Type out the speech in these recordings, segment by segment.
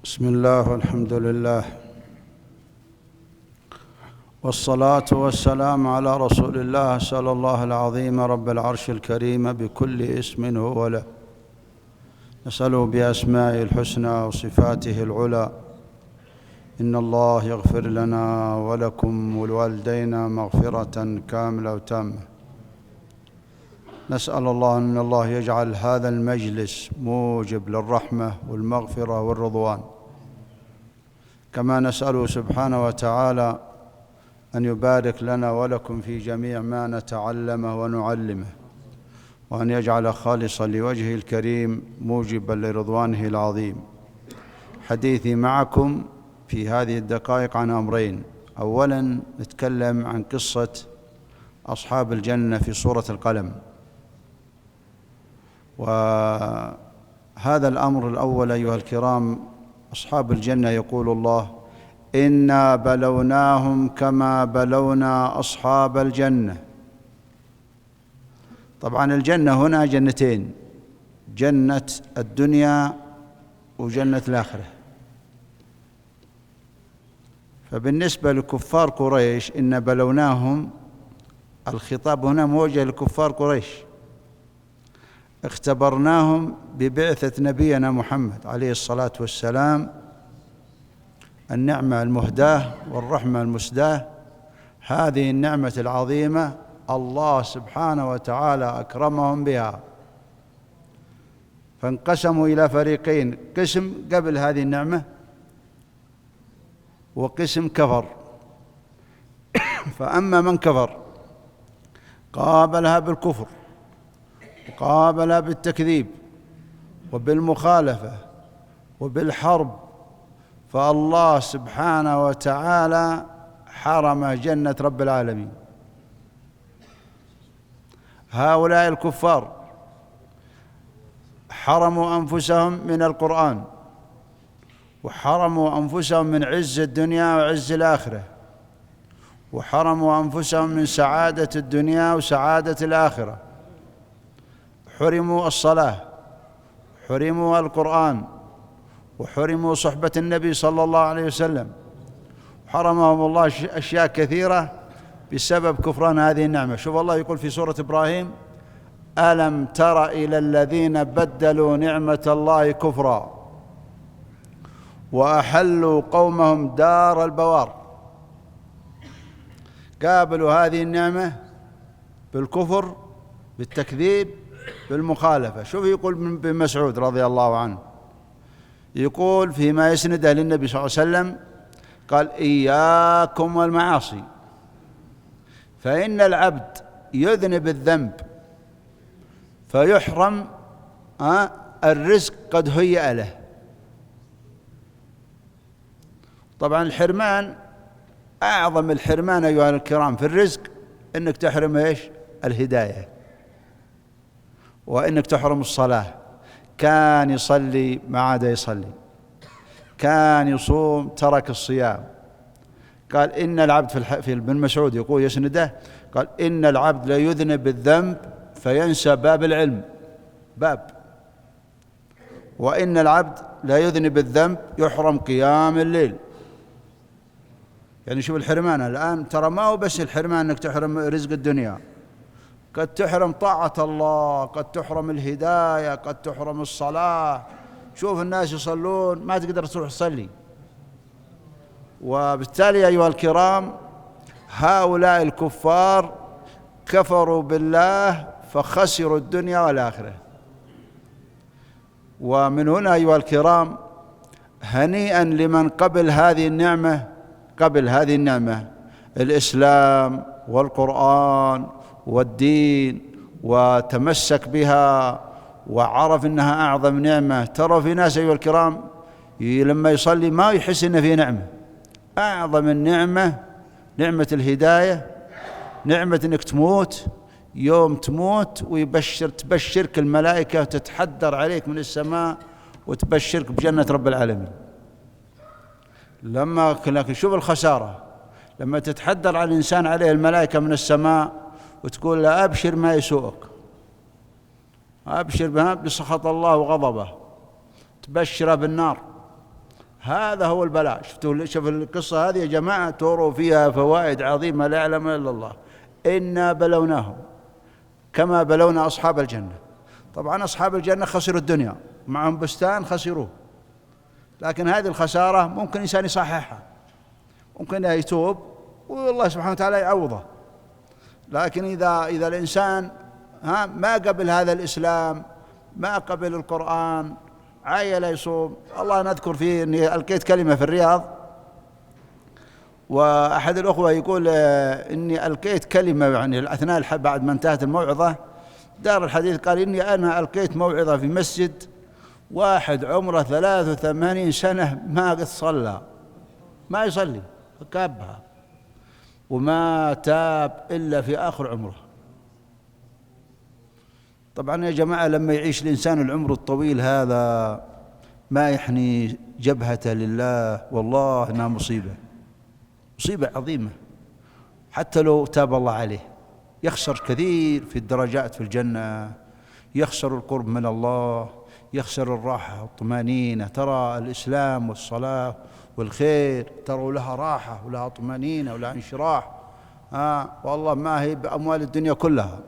بسم الله والحمد لله والصلاة والسلام على رسول الله. أسأل الله العظيم رب العرش الكريم بكل اسم هو له، نسأله بأسمائه الحسنى وصفاته العلى. إن الله يغفر لنا ولكم ولوالدينا مغفرة كاملة وتامة. نسأل الله أن الله يجعل هذا المجلس موجب للرحمة والمغفرة والرضوان، كما نسأله سبحانه وتعالى أن يبارك لنا ولكم في جميع ما نتعلمه ونعلمه، وأن يجعل خالصا لوجهه الكريم موجبا لرضوانه العظيم. حديثي معكم في هذه الدقائق عن أمرين. أولا نتكلم عن قصة أصحاب الجنة في سورة القلم، وهذا الأمر الأول أيها الكرام، أصحاب الجنة يقول الله: إنا بلوناهم كما بلونا أصحاب الجنة. طبعا الجنة هنا جنتين، جنة الدنيا وجنة الآخرة. فبالنسبة لكفار قريش إن بلوناهم، الخطاب هنا موجه لكفار قريش، اختبرناهم ببعثة نبينا محمد عليه الصلاة والسلام، النعمة المهداة والرحمة المسداة. هذه النعمة العظيمة الله سبحانه وتعالى أكرمهم بها، فانقسموا إلى فريقين: قسم قبل هذه النعمة وقسم كفر. فأما من كفر قابلها بالكفر وقابلها بالتكذيب وبالمخالفة وبالحرب، فالله سبحانه وتعالى حرم جنة رب العالمين. هؤلاء الكفار حرموا أنفسهم من القرآن، وحرموا أنفسهم من عز الدنيا وعز الآخرة، وحرموا أنفسهم من سعادة الدنيا وسعادة الآخرة. حرموا الصلاة، حرموا القرآن، وحرموا صحبة النبي صلى الله عليه وسلم. حرمهم الله أشياء كثيرة بسبب كفران هذه النعمة. شوف الله يقول في سورة إبراهيم: ألم تر إلى الذين بدلوا نعمة الله كفرا وأحلوا قومهم دار البوار. قابلوا هذه النعمة بالكفر، بالتكذيب، بالمخالفة. شوف يقول ابن مسعود رضي الله عنه، يقول فيما يسنده للنبي صلى الله عليه وسلم، قال: إياكم والمعاصي، فإن العبد يذنب الذنب فيحرم الرزق قد هيأ له. طبعا الحرمان، أعظم الحرمان أيها الكرام في الرزق إنك تحرم إيش؟ الهداية، وإنك تحرم الصلاة. كان يصلي ما عاد يصلي، كان يصوم ترك الصيام. قال إن العبد في ابن مسعود يقول يسنده، قال: إن العبد لا يذنب الذنب فينسى باب العلم، باب، وإن العبد لا يذنب الذنب يحرم قيام الليل. يعني شوف الحرمان الآن، ترى ما هو بس الحرمان أنك تحرم رزق الدنيا، قد تحرم طاعة الله، قد تحرم الهداية، قد تحرم الصلاة. شوف الناس يصلون ما تقدر تروح تصلي. وبالتالي أيها الكرام، هؤلاء الكفار كفروا بالله فخسروا الدنيا والآخرة. ومن هنا أيها الكرام، هنيئا لمن قبل هذه النعمة الإسلام والقرآن والدين، وتمسك بها وعرف إنها أعظم نعمة. ترى في ناس أيها الكرام لما يصلي ما يحس إنه في نعمة. أعظم النعمة نعمة الهداية، نعمة إنك تموت، يوم تموت تبشرك الملائكة وتتحدر عليك من السماء وتبشرك بجنة رب العالمين. لكن شوف الخسارة لما تتحدر على الإنسان عليه الملائكة من السماء وتقول له: أبشر ما يسوءك، أبشر بسخط الله وغضبه، تبشره بالنار. هذا هو البلاء. شوف القصة هذه يا جماعة، توروا فيها فوائد عظيمة لا يعلم إلا الله. إنا بلوناهم كما بلونا أصحاب الجنة. طبعا أصحاب الجنة خسروا الدنيا، معهم بستان خسروه، لكن هذه الخسارة ممكن إنسان يصححها، ممكن يتوب والله سبحانه وتعالى يعوضه. لكن إذا الإنسان ما قبل هذا الإسلام، ما قبل القرآن، عيل يصوم. الله نذكر فيه أني ألقيت كلمة في الرياض، وأحد الأخوة يقول إني ألقيت كلمة يعني أثناء بعد ما انتهت الموعظة، دار الحديث قال إني أنا ألقيت موعظة في مسجد واحد عمره 83 سنة ما قد صلى، ما يصلي، كابها وما تاب إلا في آخر عمره. طبعا يا جماعة لما يعيش الإنسان العمر الطويل هذا ما يحني جبهته لله، والله إنها مصيبة عظيمة. حتى لو تاب الله عليه يخسر كثير في الدرجات في الجنة، يخسر القرب من الله، يخسر الراحة والطمأنينة. ترى الإسلام والصلاة والخير ترى لها راحة ولها طمأنينة ولها انشراح، والله ما هي بأموال الدنيا كلها.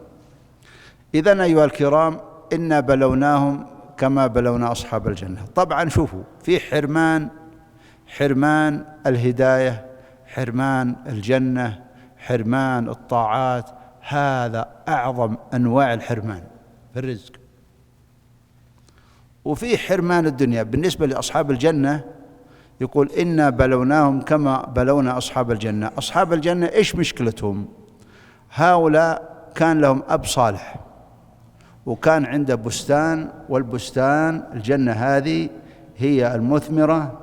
إذن أيها الكرام، إنا بلوناهم كما بلونا أصحاب الجنة. طبعا شوفوا، في حرمان الهداية، حرمان الجنة، حرمان الطاعات، هذا أعظم أنواع الحرمان في الرزق. وفي حرمان الدنيا. بالنسبة لأصحاب الجنة يقول إنا بلوناهم كما بلونا أصحاب الجنة. أصحاب الجنة إيش مشكلتهم؟ هؤلاء كان لهم أب صالح وكان عنده بستان، والبستان الجنة هذه هي المثمرة،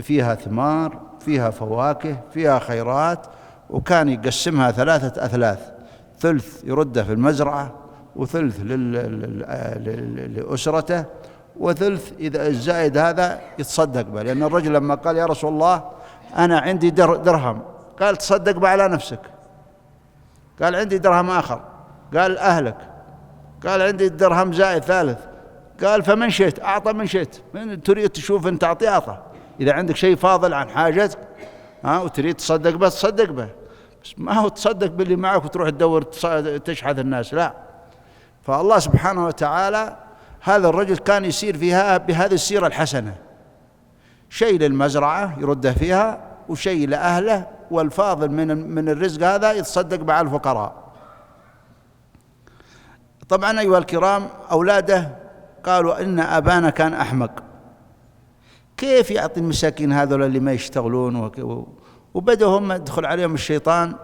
فيها ثمار، فيها فواكه، فيها خيرات، وكان يقسمها 3 أثلاث، ثلث يرده في المزرعة، وثلث لأسرته، وثلث إذا الزائد هذا يتصدق به. لأن الرجل لما قال يا رسول الله أنا عندي درهم، قال تصدق به على نفسك. قال عندي درهم آخر، قال أهلك. قال عندي درهم زائد ثالث، قال فمن شئت أعطى، من شئت، من تريد تشوف أن تعطي أعطى. إذا عندك شيء فاضل عن حاجتك وتريد تصدق به تصدق به، بس ما هو تصدق باللي معك وتروح تدور تشحذ الناس، لا. فالله سبحانه وتعالى هذا الرجل كان يسير فيها بهذه السيرة الحسنة، شيء للمزرعة يرده فيها، وشيء لأهله، والفاضل من الرزق هذا يتصدق مع الفقراء. طبعا أيها الكرام، أولاده قالوا إن أبانا كان أحمق، كيف يعطي المساكين هذول اللي ما يشتغلون؟ وبدأ هم يدخل عليهم الشيطان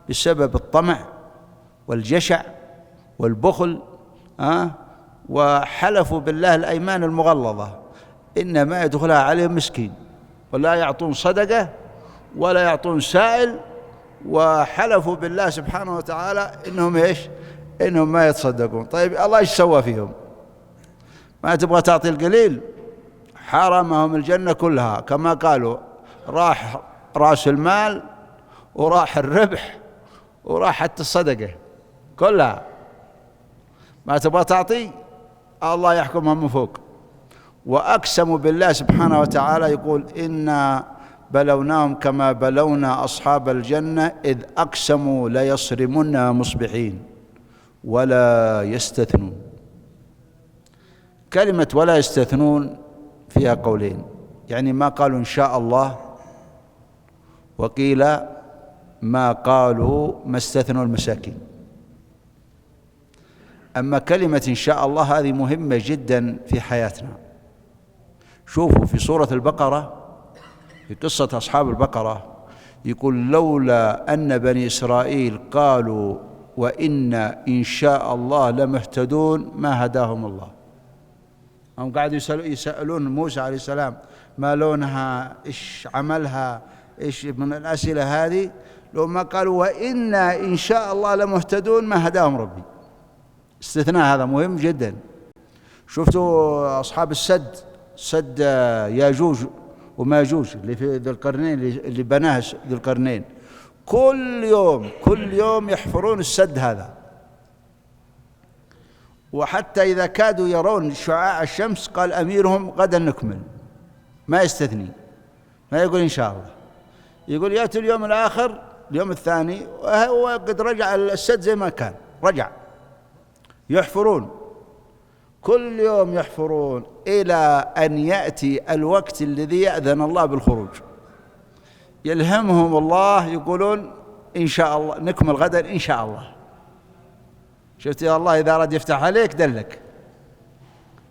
بسبب الطمع والجشع والبخل، وحلفوا بالله الأيمان المغلظة إن ما يدخلها عليهم مسكين، ولا يعطون صدقة ولا يعطون سائل، وحلفوا بالله سبحانه وتعالى إنهم إيش؟ إنهم ما يتصدقون. طيب الله إيش سوى فيهم؟ ما تبغى تعطي القليل؟ حرمهم الجنة كلها، كما قالوا راح رأس المال وراح الربح وراح حتى الصدقة كلها. ما تبغى تعطي؟ الله يحكمهم من فوق. وأقسموا بالله سبحانه وتعالى، يقول إنا بلوناهم كما بلونا أصحاب الجنة إذ أقسموا ليصرمنها مصبحين ولا يستثنون. كلمة ولا يستثنون فيها قولين، يعني ما قالوا إن شاء الله، وقيل ما قالوا ما استثنوا المساكين. أما كلمة إن شاء الله هذه مهمة جدا في حياتنا. شوفوا في سورة البقرة، في قصة أصحاب البقرة، يقول لولا أن بني إسرائيل قالوا وإنا إن شاء الله لمهتدون ما هداهم الله. هم قاعدوا يسألون موسى عليه السلام ما لونها، إيش عملها، إيش من الأسئلة هذه، لو ما قالوا وإنا إن شاء الله لمهتدون ما هداهم ربي. استثناء هذا مهم جدا. شفتوا أصحاب سد ياجوج وماجوج اللي في ذي القرنين، اللي بناه ذي القرنين، كل يوم يحفرون السد هذا، وحتى إذا كادوا يرون شعاع الشمس قال أميرهم غدا نكمل، ما يستثني. ما يقول إن شاء الله، يقول يأتي اليوم الآخر اليوم الثاني وهو قد رجع السد زي ما كان، رجع يحفرون كل يوم يحفرون إلى أن يأتي الوقت الذي يأذن الله بالخروج، يلهمهم الله يقولون إن شاء الله نكمل غدا إن شاء الله. شفت يا الله إذا أراد يفتح عليك دلك،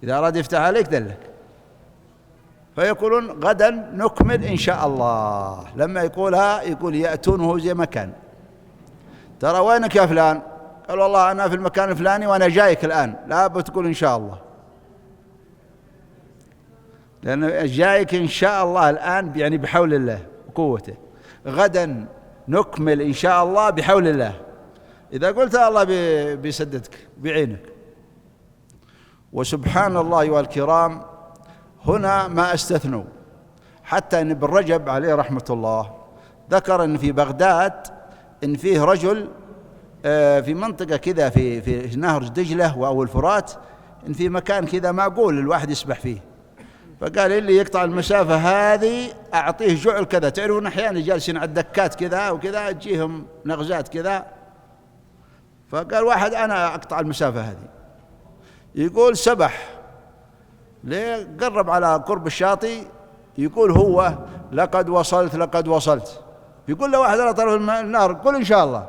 إذا أراد يفتح عليك دلك، فيقولون غدا نكمل إن شاء الله. لما يقولها يقول يأتون وهو زي ما كان، ترى وينك يا فلان؟ قال والله أنا في المكان الفلاني وأنا جايك الآن، لا بتقول إن شاء الله، لأن جايك إن شاء الله الآن يعني بحول الله وقوته، غدا نكمل إن شاء الله بحول الله. إذا قلت الله بيسددك بعينك. وسبحان الله أيها الكرام، هنا ما استثنوا، حتى أن ابن رجب عليه رحمة الله ذكر أن في بغداد إن فيه رجل في منطقة كذا في نهر دجلة أو الفرات، إن في مكان كذا معقول الواحد يسبح فيه، فقال اللي يقطع المسافة هذه أعطيه جعل كذا. تعرفون أحيانا جالسين على الدكات كذا وكذا تجيهم نغزات كذا، فقال واحد أنا أقطع المسافة هذه، يقول سبح ليه قرب على قرب الشاطئ، يقول هو لقد وصلت لقد وصلت، يقول له واحد على طرف النهر قل إن شاء الله،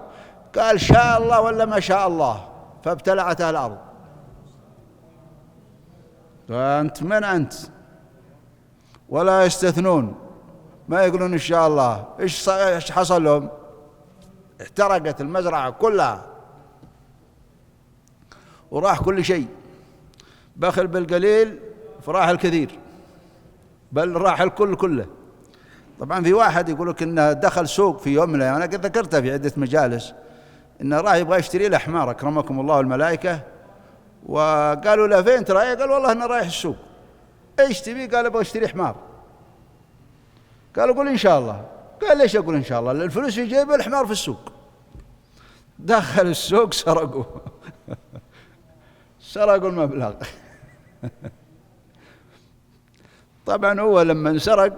قال شاء الله ولا ما شاء الله، فابتلعتها الأرض. فأنت من أنت؟ ولا يستثنون، ما يقولون إن شاء الله. إيش حصل لهم؟ احترقت المزرعة كلها وراح كل شيء، بخل بالقليل فراح الكثير، بل راح الكل كله. طبعا في واحد يقول لك إنه دخل سوق في يوم من الأيام، أنا قد ذكرتها في عدة مجالس، إنه راح يبغى يشتري له حمار أكرمكم الله والملائكة، وقالوا له فين ترى؟ قال والله أنا رايح السوق. إيش تبي؟ قال أبغى أشتري حمار. قالوا قل إن شاء الله. قال ليش أقول إن شاء الله؟ الفلوس في جيبه الحمار في السوق. دخل السوق سرقوا سرقوا المبلغ طبعا هو لما انسرق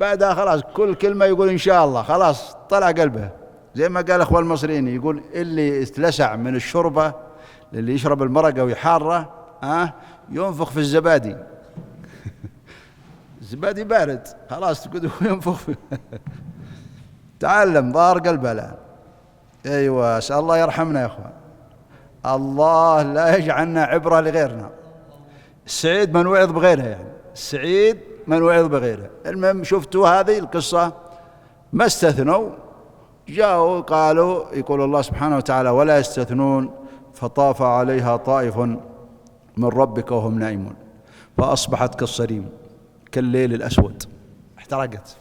بعدها خلاص كل كلمة يقول إن شاء الله، خلاص طلع قلبه، زي ما قال أخوان المصريين، يقول اللي اتلسع من الشوربة، اللي يشرب المرقة ويحارة ينفخ في الزبادي الزبادي بارد خلاص تقول ينفخ في تعلم ظهر قلبه الآن. أيوة، أسأل الله يرحمنا يا أخوان، الله لا يجعلنا عبرة لغيرنا. السعيد من وعظ بغيره، يعني السعيد من وعظ بغيره. المهم شفتوا هذه القصة ما استثنوا، جاءوا قالوا يقول الله سبحانه وتعالى ولا يستثنون فطاف عليها طائف من ربك وهم نائمون فأصبحت كالصريم كالليل الأسود، احترقت.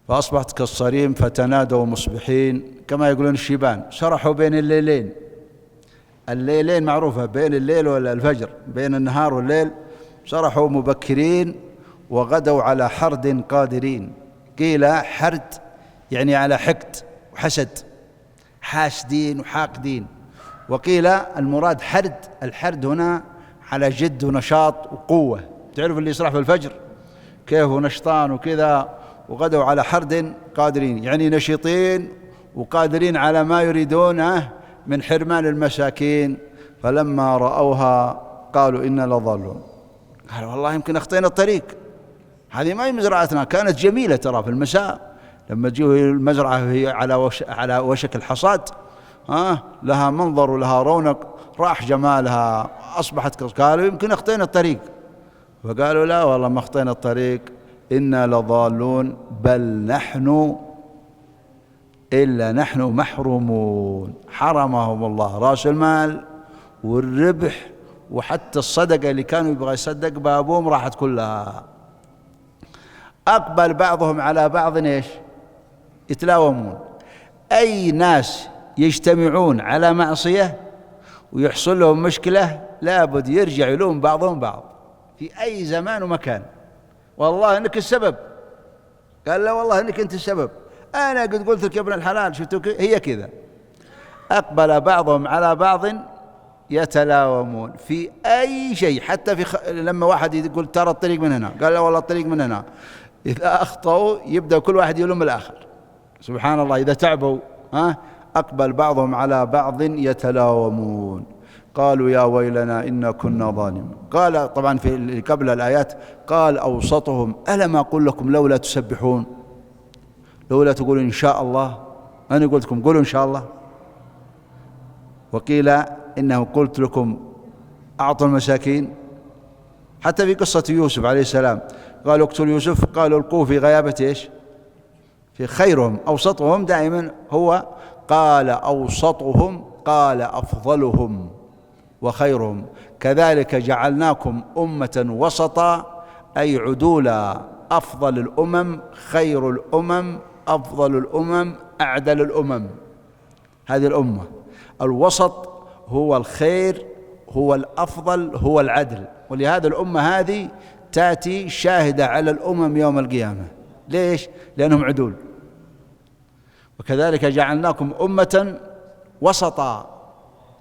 فأصبحت كالصريم فتنادوا مصبحين، كما يقولون الشيبان سرحوا بين الليلين. الليلين معروفة بين الليل والفجر، بين النهار والليل، سرحوا مبكرين وغدوا على حرد قادرين. قيل حرد يعني على حقد وحسد، حاسدين وحاقدين. وقيل المراد حرد، الحرد هنا على جد ونشاط وقوة. تعرف اللي يسرح في الفجر كيف نشطان وكذا، وغدوا على حرد قادرين يعني نشيطين وقادرين على ما يريدونه من حرمان المساكين. فلما رأوها قالوا إنا لضالون، قالوا والله يمكن أخطينا الطريق، هذه ما هي مزرعتنا، كانت جميلة ترى في المساء لما تجيه المزرعة هي على وشك الحصاد، لها منظر ولها رونق، راح جمالها، أصبحت قالوا يمكن أخطينا الطريق. فقالوا لا والله ما أخطينا الطريق، إنا لضالون بل نحن إلا نحن محرومون. حرمهم الله رأس المال والربح وحتى الصدقة اللي كانوا يبغى يصدق بابوهم راحت كلها. أقبل بعضهم على بعض إيش؟ يتلاومون. أي ناس يجتمعون على معصية ويحصل لهم مشكلة لابد يرجع يلوم بعضهم بعض في أي زمان ومكان. والله إنك السبب، قال لا والله إنك أنت السبب، أنا قد قلت لك يا ابن الحلال، شفتوا هي كذا. أقبل بعضهم على بعض يتلاومون في أي شيء، حتى لما واحد يقول ترى الطريق من هنا، قال لا والله الطريق من هنا، إذا أخطأوا يبدأ كل واحد يلوم الآخر. سبحان الله، إذا تعبوا أقبل بعضهم على بعض يتلاومون. قالوا يا ويلنا إنا كنا ظالمين. قال طبعا في قبل الآيات قال أوسطهم ألم أقول لكم لولا تسبحون، لولا تقولوا إن شاء الله، أنا قلت لكم قولوا إن شاء الله، وقيل إنه قلت لكم أعطوا المساكين. حتى في قصة يوسف عليه السلام قالوا اقتلوا يوسف، قالوا القوه في غيابة إيش؟ في خيرهم. أوسطهم دائما هو قال أوسطهم، قال أفضلهم وخيرهم. كذلك جعلناكم أمة وسطا، أي عدولا، أفضل الأمم، خير الأمم، أفضل الأمم، أعدل الأمم. هذه الأمة الوسط هو الخير، هو الأفضل، هو العدل. ولهذا الأمة هذه تأتي شاهدة على الأمم يوم القيامة. ليش؟ لأنهم عدول. وكذلك جعلناكم أمة وسطا،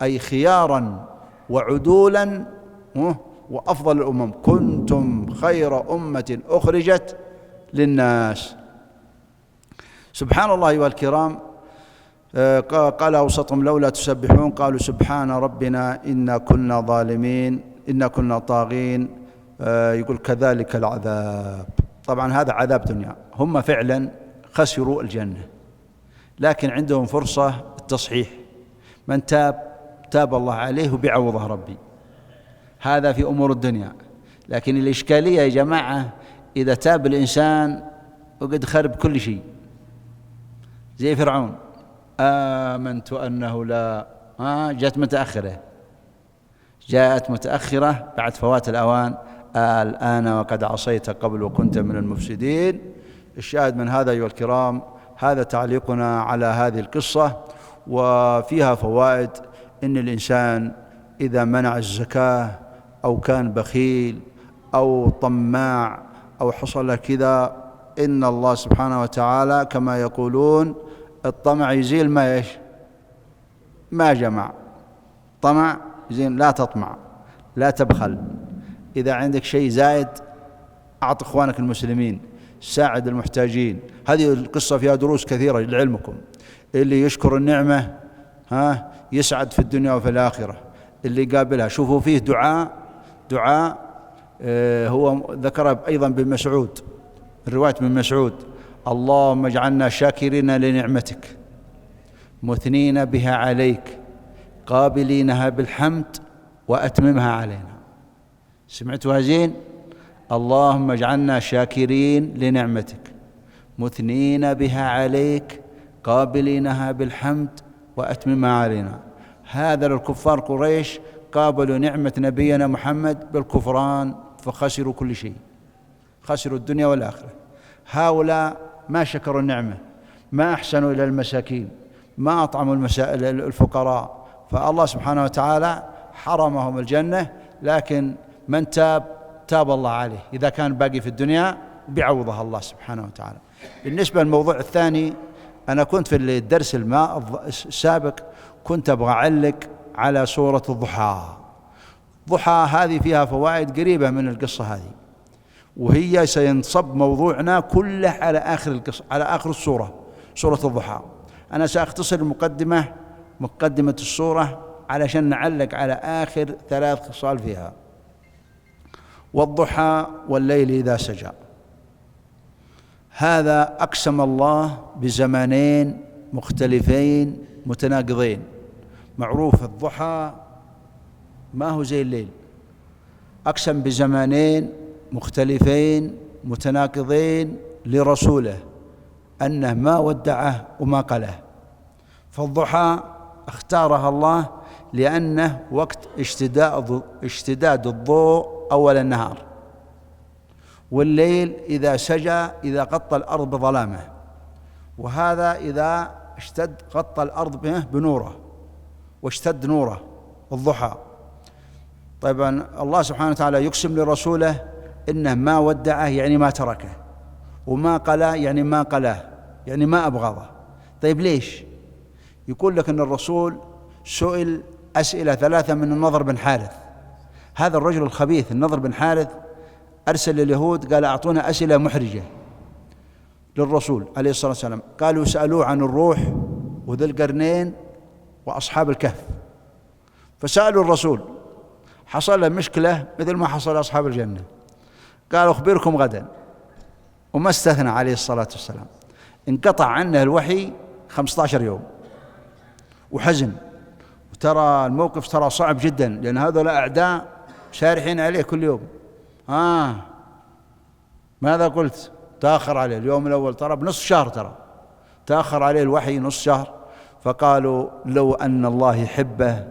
أي خيارا وعدولا وأفضل الأمم، كنتم خير أمة أخرجت للناس. سبحان الله أيها الكرام. قال أوسطهم لولا تسبحون، قالوا سبحان ربنا إنا كنا ظالمين، إنا كنا طاغين. يقول كذلك العذاب. طبعا هذا عذاب دنيا، هم فعلا خسروا الجنة، لكن عندهم فرصة التصحيح. من تاب الله عليه وبيعوضه ربي. هذا في أمور الدنيا. لكن الإشكالية يا جماعة إذا تاب الإنسان وقد خرب كل شيء، زي فرعون آمنت أنه لا، جاءت متأخرة بعد فوات الأوان. الآن وقد عصيت قبل وكنت من المفسدين. الشاهد من هذا أيها الكرام، هذا تعليقنا على هذه القصة، وفيها فوائد. إن الإنسان إذا منع الزكاة أو كان بخيل أو طماع أو حصل كذا، إن الله سبحانه وتعالى كما يقولون الطمع يزيل ما جمع. طمع يزيل. لا تطمع، لا تبخل. إذا عندك شيء زائد أعط إخوانك المسلمين، ساعد المحتاجين. هذه القصة فيها دروس كثيرة لعلمكم. اللي يشكر النعمة يسعد في الدنيا وفي الآخرة. اللي قابلها شوفوا فيه دعاء هو ذكر أيضا بن مسعود، الرواية من مسعود: اللهم اجعلنا شاكرين لنعمتك مثنين بها عليك قابلينها بالحمد وأتممها علينا. سمعتوا زين؟ اللهم اجعلنا شاكرين لنعمتك مثنين بها عليك قابلينها بالحمد وأتممها علينا. هذا للكفار قريش قابلوا نعمة نبينا محمد بالكفران فخسروا كل شيء، خسروا الدنيا والآخرة. هؤلاء ما شكروا النعمة، ما أحسنوا إلى المساكين، ما أطعموا الفقراء، فالله سبحانه وتعالى حرمهم الجنة. لكن من تاب الله عليه، إذا كان باقي في الدنيا بيعوضها الله سبحانه وتعالى. بالنسبة للموضوع الثاني، أنا كنت في الدرس السابق كنت أبغى أعلق على سورة الضحى. الضحى هذه فيها فوائد قريبة من القصة هذه، وهي سينصب موضوعنا كله على آخر القصة، على آخر السورة، سورة الضحى. أنا سأختصر مقدمة السورة علشان نعلق على آخر 3 خصال فيها. والضحى والليل إذا سجى. هذا أقسم الله بزمانين مختلفين متناقضين. معروف الضحى ما هو زي الليل، أقسم بزمانين مختلفين متناقضين لرسوله أنه ما ودعه وما قله. فالضحى اختارها الله لأنه وقت اشتداد الضوء أول النهار، والليل إذا سجى إذا غطى الأرض بظلامه، وهذا إذا اشتد غطى الأرض بنوره واشتد نوره الضحى. طيب الله سبحانه وتعالى يقسم لرسوله إنه ما ودعه يعني ما تركه، وما قلاه يعني ما قلاه، يعني ما أبغضه. طيب ليش؟ يقول لك أن الرسول سئل أسئلة 3 من النضر بن حارث. هذا الرجل الخبيث النضر بن حارث أرسل لليهود قال أعطونا أسئلة محرجة للرسول عليه الصلاة والسلام. قالوا سألوه عن الروح وذي القرنين وأصحاب الكهف، فسألوا الرسول، حصل له مشكلة مثل ما حصل أصحاب الجنة، قال أخبركم غدا، وما استثنى عليه الصلاة والسلام. انقطع عنه الوحي 15 يوم وحزن، وترى الموقف ترى صعب جدا، لأن هذول أعداء شارحين عليه كل يوم. ماذا قلت؟ تأخر عليه اليوم الأول ترى بنصف شهر، ترى تأخر عليه الوحي نصف شهر. فقالوا لو أن الله يحبه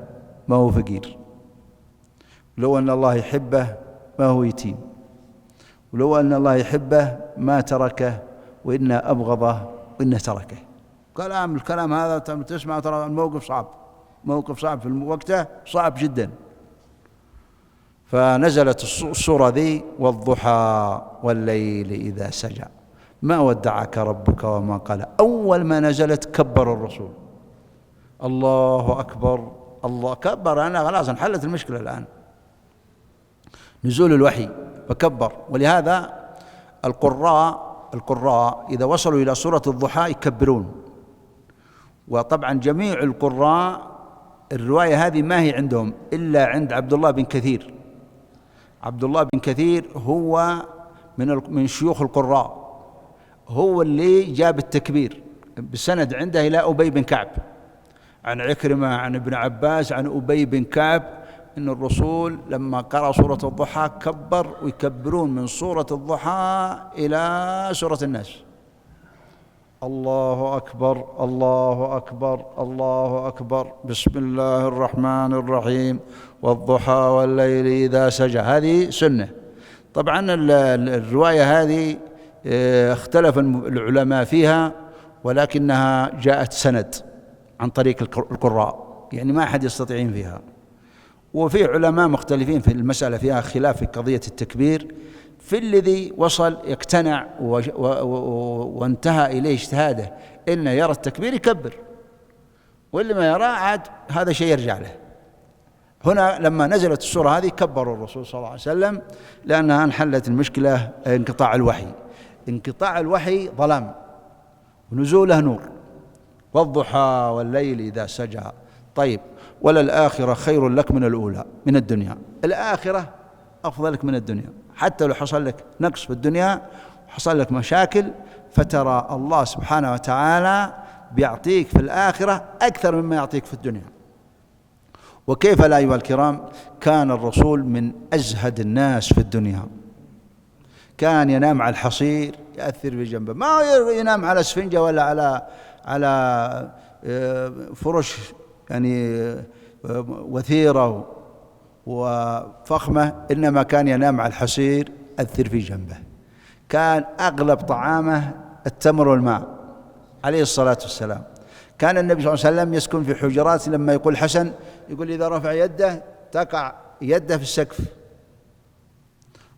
ما هو فقير، لو أن الله يحبه ما هو يتيم، ولو أن الله يحبه ما تركه، وإنا أبغضه وإنه تركه. الكلام هذا تسمع ترى الموقف صعب، موقف صعب في وقته، صعب جدا. فنزلت السورة ذي والضحى والليل إذا سجى ما ودعك ربك وما قلى. أول ما نزلت كبر الرسول، الله أكبر، الله كبر، أنا خلاص انحلت المشكلة الآن، نزول الوحي فكبر. ولهذا القراء إذا وصلوا إلى سورة الضحى يكبرون. وطبعا جميع القراء الرواية هذه ما هي عندهم إلا عند عبد الله بن كثير. عبد الله بن كثير هو من شيوخ القراء، هو اللي جاب التكبير بسند عنده إلى أبي بن كعب عن عكرمة عن ابن عباس عن أبي بن كعب إن الرسول لما قرأ سورة الضحى كبر، ويكبرون من سورة الضحى إلى سورة الناس. الله أكبر الله أكبر الله أكبر، بسم الله الرحمن الرحيم، والضحى والليل إذا سجى. هذه سنة. طبعا الرواية هذه اختلف العلماء فيها، ولكنها جاءت سند عن طريق القراء، يعني ما أحد يستطيعين فيها. وفي علماء مختلفين في المسألة، فيها خلاف في قضية التكبير. في الذي وصل يقتنع وانتهى إليه اجتهاده إنه يرى التكبير يكبر، واللي ما يرى عاد هذا شيء يرجع له. هنا لما نزلت السورة هذه كبر الرسول صلى الله عليه وسلم، لأنها انحلت المشكلة انقطاع الوحي. انقطاع الوحي ظلام ونزوله نور. والضحى والليل إذا سجى. طيب، وللآخرة خير لك من الأولى، من الدنيا. الآخرة أفضل لك من الدنيا، حتى لو حصل لك نقص في الدنيا وحصل لك مشاكل، فترى الله سبحانه وتعالى بيعطيك في الآخرة أكثر مما يعطيك في الدنيا. وكيف لا أيها الكرام؟ كان الرسول من أزهد الناس في الدنيا، كان ينام على الحصير يأثر بجنبه، ما ينام على اسفنجة ولا على فرش يعني وثيرة وفخمة، إنما كان ينام على الحصير أثر في جنبه. كان أغلب طعامه التمر والماء عليه الصلاة والسلام. كان النبي صلى الله عليه وسلم يسكن في حجرات، لما يقول حسن يقول إذا رفع يده تقع يده في السقف،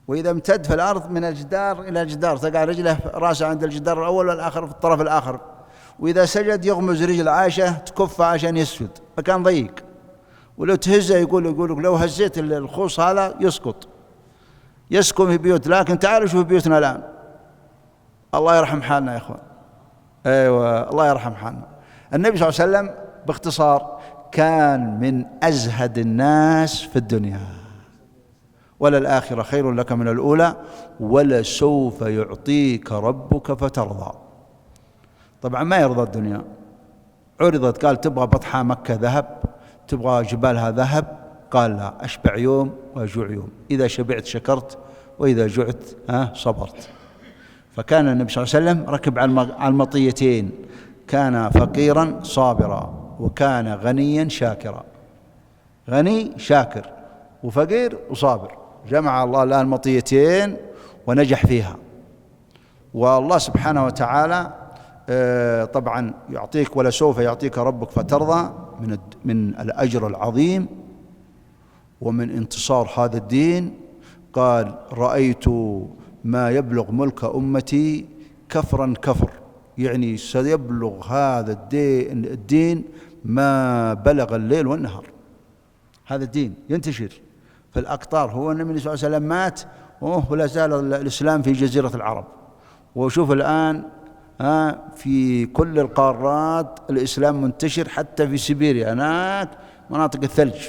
وإذا امتد في الأرض من الجدار إلى الجدار تقع رجله راسه عند الجدار الأول والآخر في الطرف الآخر، وإذا سجد يغمز رجل عائشة تكف عشان يسجد، فكان ضيق. ولو تهزه يقول لو هزيت الخوص هذا يسقط. يسكن في بيوت، لكن تعالوا شوفوا بيوتنا الآن، الله يرحم حالنا يا إخوان. أيوة، الله يرحم حالنا. النبي صلى الله عليه وسلم باختصار كان من أزهد الناس في الدنيا. وللآخرة خير لك من الأولى ولسوف يعطيك ربك فترضى. طبعا ما يرضى الدنيا. عرضت قال تبغى بطحة مكة ذهب، تبغى جبالها ذهب، قال لا، أشبع يوم وأجوع يوم، إذا شبعت شكرت وإذا جعت صبرت. فكان النبي صلى الله عليه وسلم ركب على المطيتين، كان فقيرا صابرا وكان غنيا شاكرا. غني شاكر وفقير وصابر، جمع الله له المطيتين ونجح فيها. والله سبحانه وتعالى طبعا يعطيك ولسوف يعطيك ربك فترضى من الأجر العظيم ومن انتصار هذا الدين. قال رأيت ما يبلغ ملك أمتي كفرا كفر، يعني سيبلغ هذا الدين ما بلغ الليل والنهار. هذا الدين ينتشر في الأقطار. هو النبي صلى الله عليه وسلم مات ولا زال الإسلام في جزيرة العرب، وشوف الآن في كل القارات الإسلام منتشر، حتى في سيبيريا هناك مناطق الثلج.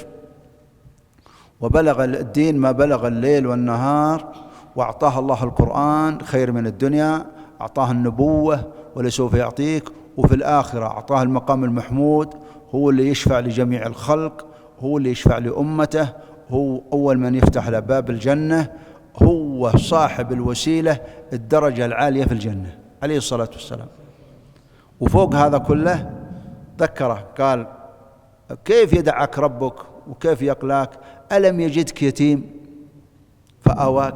وبلغ الدين ما بلغ الليل والنهار، وأعطاه الله القرآن خير من الدنيا، أعطاه النبوة ولسوف يعطيك، وفي الآخرة أعطاه المقام المحمود، هو اللي يشفع لجميع الخلق، هو اللي يشفع لأمته، هو أول من يفتح له باب الجنة، هو صاحب الوسيلة الدرجة العالية في الجنة عليه الصلاة والسلام. وفوق هذا كله ذكره قال: كيف يدعك ربك وكيف يقلاك؟ ألم يجدك يتيم فآواك؟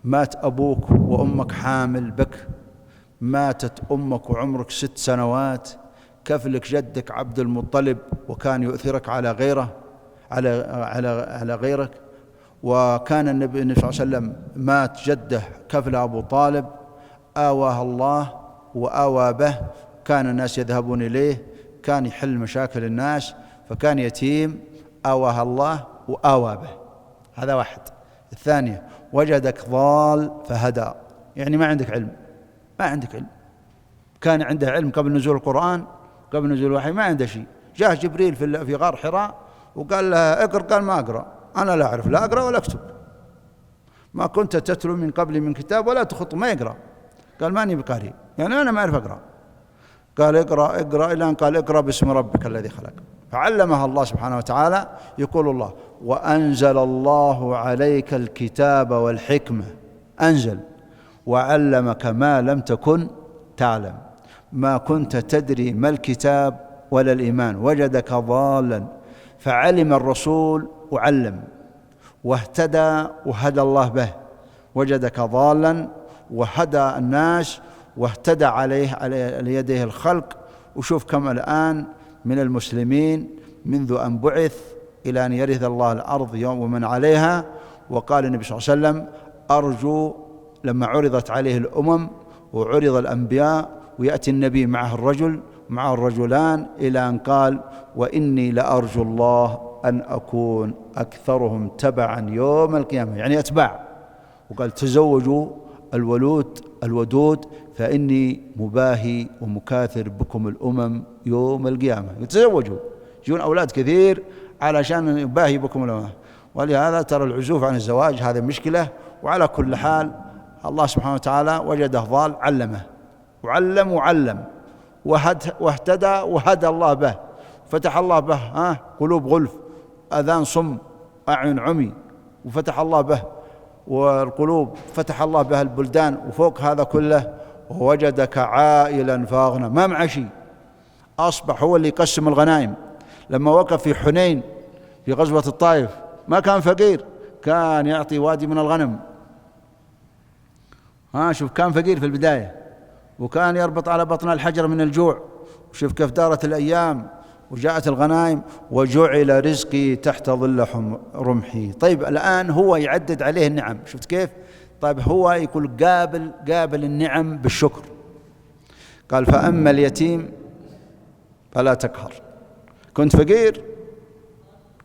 مات أبوك وأمك حامل بك، ماتت أمك وعمرك 6 سنوات، كفلك جدك عبد المطلب وكان يؤثرك على غيره على غيرك، وكان النبي صلى الله عليه وسلم مات جده كفل أبو طالب، آواه الله وآوى به، كان الناس يذهبون إليه، كان يحل مشاكل الناس، فكان يتيم آواه الله وآوى به. هذا واحد. الثانية: وجدك ضال فهدى، يعني ما عندك علم، ما عندك علم. كان عنده علم قبل نزول القرآن، قبل نزول الوحي ما عنده شيء. جاء جبريل في غار حراء وقال له اقرأ، قال ما أقرأ، أنا لا أعرف لا أقرأ ولا أكتب، ما كنت تتلو من قبلي من كتاب ولا تخط، ما يقرأ. قال ماني بقارئ، يعني أنا ما أعرف أقرأ. قال اقرأ إلى أن قال اقرأ باسم ربك الذي خلق، فعلمها الله سبحانه وتعالى. يقول الله: وأنزل الله عليك الكتاب والحكمة، أنزل وعلمك ما لم تكن تعلم، ما كنت تدري ما الكتاب ولا الإيمان، وجدك ضالا فعلم الرسول وعلم، واهتدى وهدى الله به، وجدك ضالا وهدى الناس واهتدى عليه على يديه الخلق. وشوف كم الآن من المسلمين منذ أن بعث إلى أن يرث الله الأرض يوم ومن عليها. وقال النبي صلى الله عليه وسلم: أرجو لما عرضت عليه الأمم وعرض الأنبياء ويأتي النبي معه الرجلان، إلى أن قال: وإني لأرجو الله أن أكون أكثرهم تبعا يوم القيامة، يعني أتباع. وقال: تزوجوا الودود فإني مباهي ومكاثر بكم الأمم يوم القيامة. يتزوجوا، يجون أولاد كثير علشان يباهي بكم الأمم. ولهذا ترى العزوف عن الزواج هذا مشكلة. وعلى كل حال الله سبحانه وتعالى وجده ضال علمه، وعلم واهتدى وهدى الله به، فتح الله به قلوب غلف، أذان صم، أعين عمي، وفتح الله به والقلوب، فتح الله بها البلدان. وفوق هذا كله ووجدك عائلا فاغنى، ما مع شيء، أصبح هو اللي يقسم الغنائم. لما وقف في حنين في غزوة الطائف ما كان فقير، كان يعطي وادي من الغنم. شوف، كان فقير في البداية، وكان يربط على بطن الحجر من الجوع. وشوف كيف دارت الأيام وجاءت الغنائم: وجعل رزقي تحت ظل رمحي. طيب الآن هو يعدد عليه النعم، شفت كيف؟ طيب هو يقول قابل النعم بالشكر. قال: فأما اليتيم فلا تقهر. كنت فقير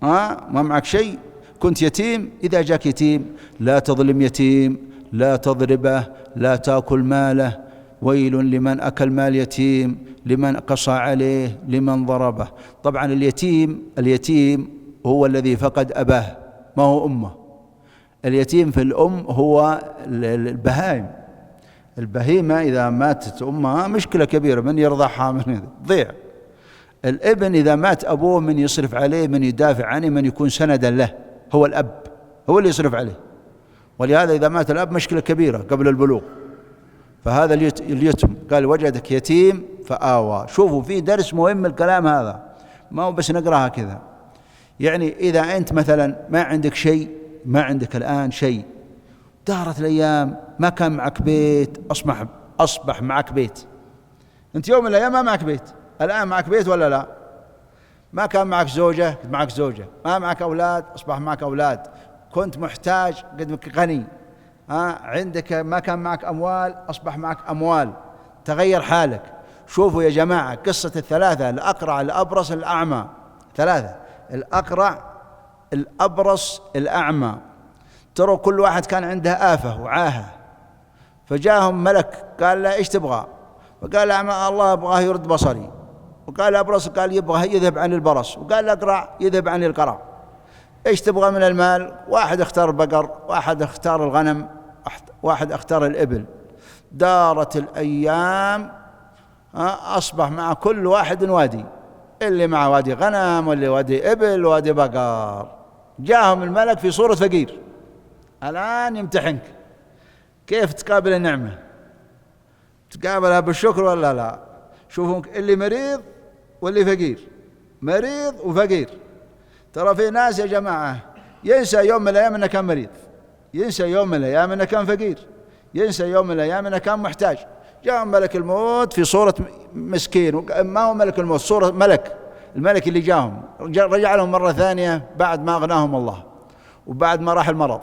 ما معك شيء، كنت يتيم، إذا جاك يتيم لا تظلم يتيم، لا تضربه، لا تأكل ماله، ويل لمن أكل مال يتيم، لمن قصى عليه، لمن ضربه. طبعا اليتيم هو الذي فقد أباه، ما هو أمه. اليتيم في الأم هو البهائم، البهيمة إذا ماتت أمها مشكلة كبيرة، من يرضعها من ضيع. الابن إذا مات أبوه من يصرف عليه، من يدافع عنه، من يكون سندا له، هو الأب، هو اللي يصرف عليه. ولهذا إذا مات الأب مشكلة كبيرة قبل البلوغ. فهذا اليتم قال: وجدك يتيم فآوى. شوفوا في درس مهم الكلام هذا، ما هو بس نقراها كذا. يعني إذا أنت مثلا ما عندك شيء، ما عندك الآن شيء، دارت الأيام ما كان معك بيت، أصبح معك بيت. أنت يوم من الأيام ما معك بيت، الآن معك بيت ولا لا؟ ما كان معك زوجة، معك زوجة. ما معك أولاد، أصبح معك أولاد. كنت محتاج، قد غني. عندك ما كان معك أموال، أصبح معك أموال، تغير حالك. شوفوا يا جماعة قصة الثلاثة: الأقرع، الأبرص، الأعمى. ثلاثة: الأقرع الأبرص الأعمى، ترى كل واحد كان عنده آفة وعاهة، فجاءهم ملك قال له إيش تبغى؟ فقال أعمى الله أبغاه يرد بصري، وقال أبرص قال يبغى يذهب عن البرص، وقال أقرع يذهب عن القرع. إيش تبغى من المال؟ واحد اختار البقر، واحد اختار الغنم، واحد اختار الإبل. دارت الأيام، أصبح مع كل واحد وادي، اللي مع وادي غنم واللي وادي إبل وادي بقر. جاءهم الملك في صورة فقير، الآن يمتحنك كيف تقابل النعمة، تقابلها بالشكر ولا لا؟ شوفوا اللي مريض واللي فقير، مريض وفقير. ترى في ناس يا جماعة ينسى يوم من الأيام أنه كان مريض، ينسى يوم من الأيام أنه كان فقير، ينسى يوم من الأيام أنه كان محتاج. جاء ملك الموت في صورة مسكين، ما هو ملك الموت، صورة ملك، الملك اللي جاهم رجع لهم مرة ثانية بعد ما أغناهم الله وبعد ما راح المرض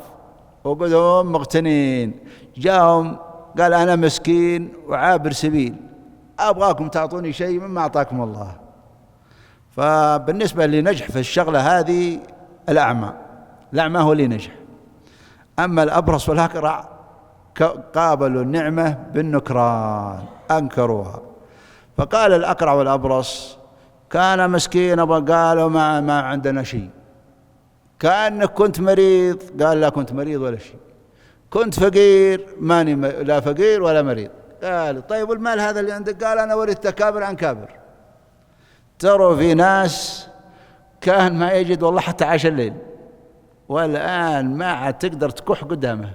وقدهم مغتنين. جاءهم قال أنا مسكين وعابر سبيل، أبغاكم تعطوني شيء مما أعطاكم الله. فبالنسبة اللي نجح في الشغلة هذه الأعمى هو اللي نجح. أما الأبرص والأقرع قابلوا النعمة بالنكران، أنكروها. فقال الأقرع والأبرص كان مسكين، قالوا ما عندنا شيء. كأنك كنت مريض، قال لا كنت مريض ولا شيء. كنت فقير، ماني لا فقير ولا مريض. قال طيب والمال هذا اللي عندك؟ قال أنا ورثته كابر عن كابر. ترى في ناس كان ما يجد والله حتى عشاء الليل، والآن ما عاد تقدر تكح قدامه،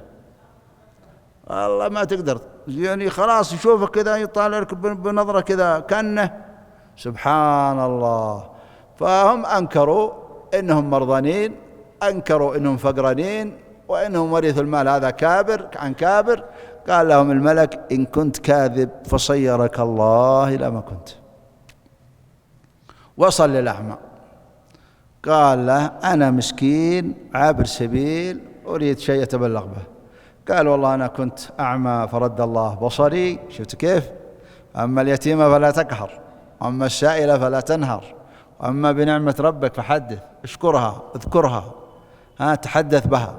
والله ما تقدر، يعني خلاص يشوفك كذا يطالع لك بنظرة كذا كأنه سبحان الله. فهم أنكروا إنهم مرضانين، أنكروا إنهم فقرانين، وإنهم ورثوا المال هذا كابر عن كابر. قال لهم الملك إن كنت كاذب فصيرك الله إلى ما كنت. وصل للأعمى قال له أنا مسكين عابر سبيل أريد شيء أتبلغ به. قال والله أنا كنت أعمى فرد الله بصري. شفت كيف؟ أما اليتيمة فلا تقهر، أما السائلة فلا تنهر، أما بنعمة ربك فحدث، اشكرها، اذكرها، تحدث بها.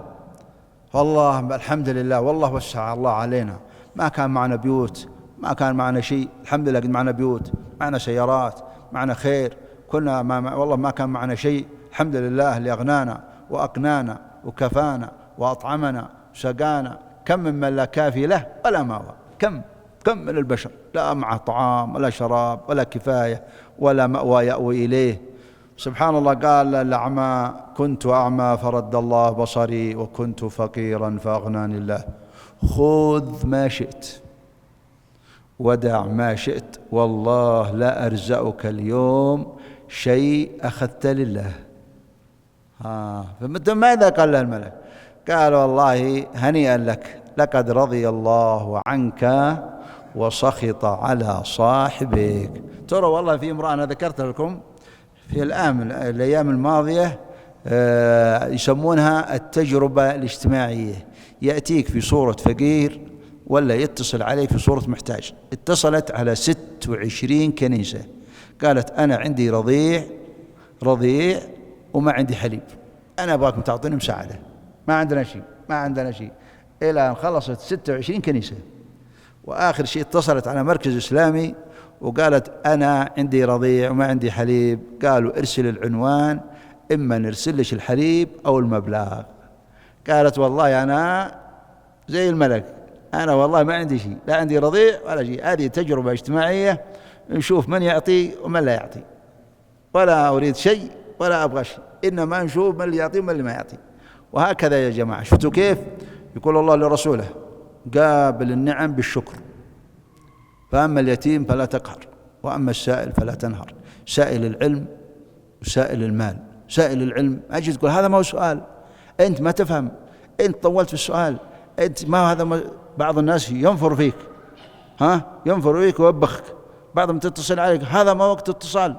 والله الحمد لله، والله وسع الله علينا، ما كان معنا بيوت، ما كان معنا شيء، الحمد لله قد معنا بيوت، معنا سيارات، معنا خير، كنا والله ما كان معنا شيء، الحمد لله اللي أغنانا وأقنانا وكفانا وأطعمنا وسقانا. كم من لا كافي له ولا ماوى، كم من البشر لا معه طعام ولا شراب ولا كفاية ولا مأوى يأوي إليه. سبحان الله. قال الأعمى كنت أعمى فرد الله بصري وكنت فقيرا فأغناني الله. خذ ما شئت ودع ما شئت، والله لا أرزقك اليوم شيء أخذت لله. فماذا قال له الملك؟ قال والله هنيئا لك، لقد رضي الله عنك وسخط على صاحبك. ترى والله في امرأة أنا ذكرت لكم في الأيام الماضية يسمونها التجربة الاجتماعية. يأتيك في صورة فقير ولا يتصل عليك في صورة محتاج. اتصلت على 26 كنيسة، قالت أنا عندي رضيع وما عندي حليب، أنا أبغاكم تعطوني مساعدة، ما عندنا شيء إلى أن خلصت 26 كنيسة. وآخر شيء اتصلت على مركز إسلامي وقالت أنا عندي رضيع وما عندي حليب. قالوا ارسل العنوان، إما نرسل لك الحليب أو المبلغ. قالت والله أنا زي الملك، أنا والله ما عندي شيء، لا عندي رضيع ولا شيء. هذه تجربة اجتماعية، نشوف من يعطي ومن لا يعطي، ولا أريد شيء ولا أبغى شيء، إنما نشوف من اللي يعطي ومن اللي ما يعطي. وهكذا يا جماعة. شفتوا كيف يقول الله لرسوله قابل النعم بالشكر. فأما اليتيم فلا تقهر، وأما السائل فلا تنهر. سائل العلم وسائل المال. سائل العلم أجي تقول هذا ما هو سؤال، أنت ما تفهم، أنت طولت في السؤال، أنت ما هذا بعض الناس ينفر فيك، ينفر فيك ويوبخك، بعضهم تتصل عليك هذا ما وقت اتصال.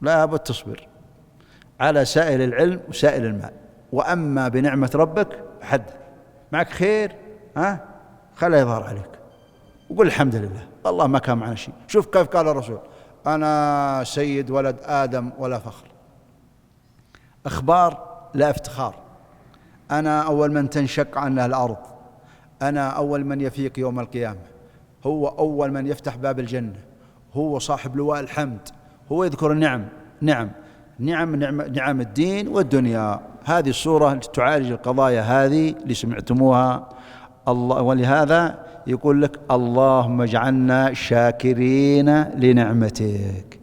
لا بد تصبر على سائل العلم وسائل المال. وأما بنعمة ربك حدث، معك خير خلا يظهر عليك وقل الحمد لله والله ما كان معنا شيء. شوف كيف قال الرسول أنا سيد ولد آدم ولا فخر. أخبار لا افتخار. أنا أول من تنشق عنه الأرض، أنا أول من يفيق يوم القيامة، هو أول من يفتح باب الجنة، هو صاحب لواء الحمد، هو يذكر نعم الدين والدنيا. هذه السورة تعالج القضايا هذه اللي سمعتموها الله، ولهذا يقول لك اللهم اجعلنا شاكرين لنعمتك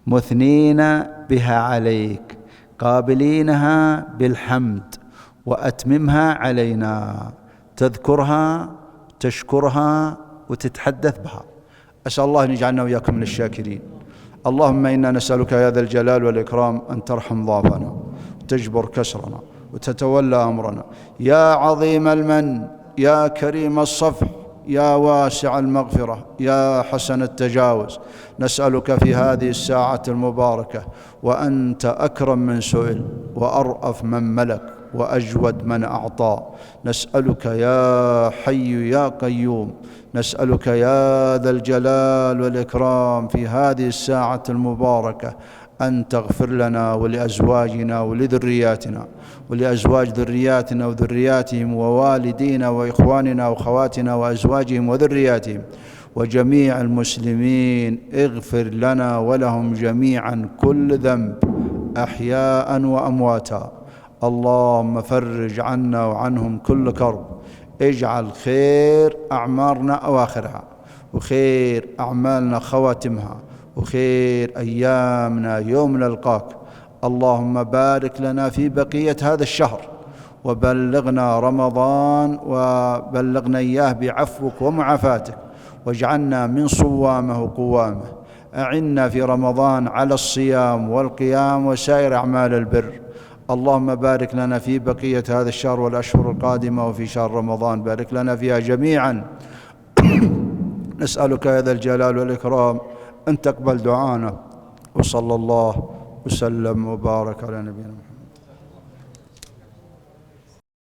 مثنين بها عليك قابلينها بالحمد وأتممها علينا، تذكرها تشكرها وتتحدث بها. أسأل الله أن يجعلنا وإياكم من الشاكرين. اللهم إنا نسألك يا ذا الجلال والإكرام أن ترحم ضعفنا وتجبر كسرنا وتتولى أمرنا، يا عظيم المن، يا كريم الصفح، يا واسع المغفرة، يا حسن التجاوز. نسألك في هذه الساعة المباركة وأنت أكرم من سئل وأرأف من ملك وأجود من أعطى، نسألك يا حي يا قيوم، نسألك يا ذا الجلال والإكرام في هذه الساعة المباركة أن تغفر لنا ولأزواجنا ولذرياتنا ولأزواج ذرياتنا وذرياتهم ووالدينا وإخواننا وأخواتنا وأزواجهم وذرياتهم وجميع المسلمين. اغفر لنا ولهم جميعا كل ذنب أحياء وأمواتا. اللهم فرج عنا وعنهم كل كرب، اجعل خير أعمارنا أواخرها وخير أعمالنا خواتمها وخير أيامنا يوم نلقاك. اللهم بارك لنا في بقية هذا الشهر وبلغنا رمضان وبلغنا إياه بعفوك ومعافاتك، واجعلنا من صوامه وقوامه. أعنا في رمضان على الصيام والقيام وسائر أعمال البر. اللهم بارك لنا في بقية هذا الشهر والأشهر القادمة وفي شهر رمضان، بارك لنا فيها جميعا. نسألك يا ذا الجلال والإكرام أن تقبل دعانا، وصلى الله وسلم وبارك على نبينا محمد.